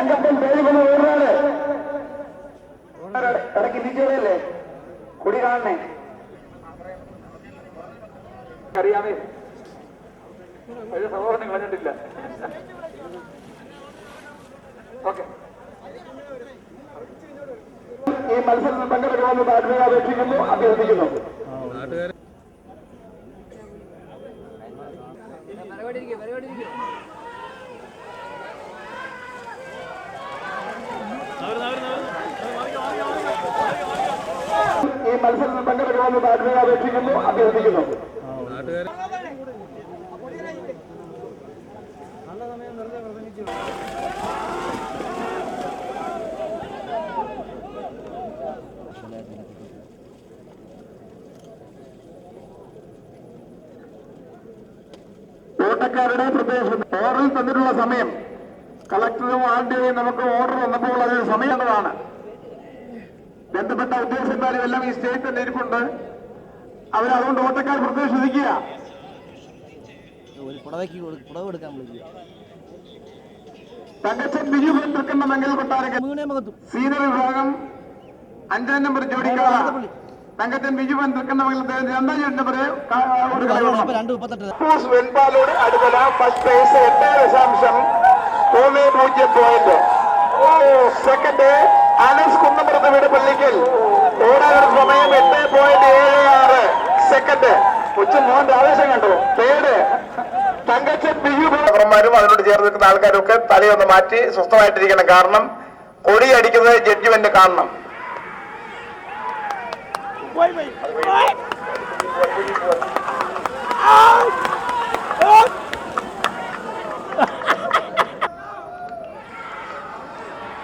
തങ്കപ്പൻ പേരുകൾ ഓടുകയാണ്. ഇടയ്ക്ക് തിരിച്ചതല്ലേ കുടി കാണണേ അറിയാമേ സഹോദരൻ കളഞ്ഞിട്ടില്ല. ഓക്കെ, ഈ മത്സരത്തിൽ പങ്കെടുക്കണമെന്ന് താല്പര്യം അപേക്ഷിക്കുന്നു, അഭ്യർത്ഥിക്കുന്നു. ഈ മത്സരത്തിൽ പങ്കെടുക്കണമെന്ന് താല്പര്യം അപേക്ഷിക്കുന്നു, അഭ്യർത്ഥിക്കുന്നു. ഓട്ടക്കാരുടെ പ്രദേശം ഓർഡറിൽ തന്നിട്ടുള്ള സമയം കളക്ടറും ആർഡിഒയും നമുക്ക് ഓർഡർ വന്നപ്പോൾ അതിന് സമയം എന്നതാണ്. ബന്ധപ്പെട്ട ഉദ്യോഗസ്ഥന്മാരും എല്ലാം ഈ സ്റ്റേറ്റ് തന്നെ ഇരിപ്പുണ്ട്. അവരതുകൊണ്ട് ഓട്ടക്കാർ പ്രത്യേകം ശ്രദ്ധിക്കുക. തങ്കച്ചൻ ബിജു തൃക്കുന്ന മംഗൽ കൊട്ടാരക്കര സീനിയർ വിഭാഗം 5 നമ്പർ ജോഡിക്കാള Thankachan Biju Thrikkunna Mangal 2 number Venpalode Aduthala first prize 8.30 point. Second Anas Kunnampurath വീട് പള്ളിക്കൽ ഓടാനുള്ള സമയം 8.76 സെക്കൻഡ്. മോഹന്റെ ആവേശം കണ്ടു. തേർഡ് തങ്കച്ചൻ ബിജുമാരും അതിനോട് ചേർന്ന് നിൽക്കുന്ന ആൾക്കാരൊക്കെ തലയൊന്ന് മാറ്റി സ്വസ്ഥമായിട്ടിരിക്കണം. കാരണം കൊടി അടിക്കുന്നത് ജഡ്ജ്മെന്റ് കാണണം.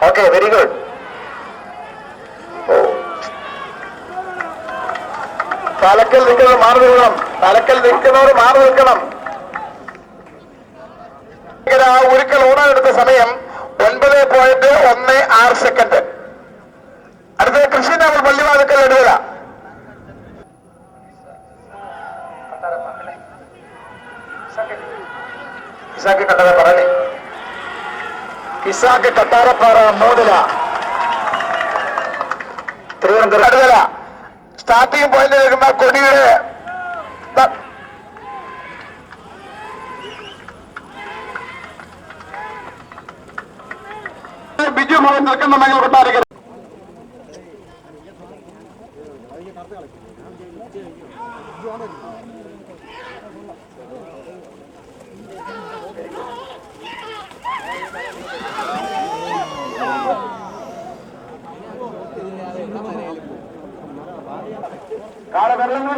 Okay, very good. തലക്കൽ നിൽക്കുന്നവർ മാറി നിൽക്കണം. തലക്കൽ നിൽക്കുന്നവർ മാറി നിൽക്കണം. ഒരിക്കൽ ഓടാനെടുത്ത സമയം 9.16 സെക്കൻഡ്. അടുത്തത് കൃഷ്ണൻ നമ്മൾ പള്ളിവാതിക്കൽ എടുക്കുക. ഇസാക്ക് കട്ടാരപ്പാറ ഇസാക്ക് കട്ടാരപ്പാറ മൂന്നില തിരുവനന്തപുരം അടുതല സ്റ്റാർട്ടിംഗ് പോയിന്റ് നിൽക്കുന്ന കൊടിയുടെ ബിജു മോഹൻ നിൽക്കുന്ന മംഗൽ കൊട്ടാരക്കര. കാള വെള്ളം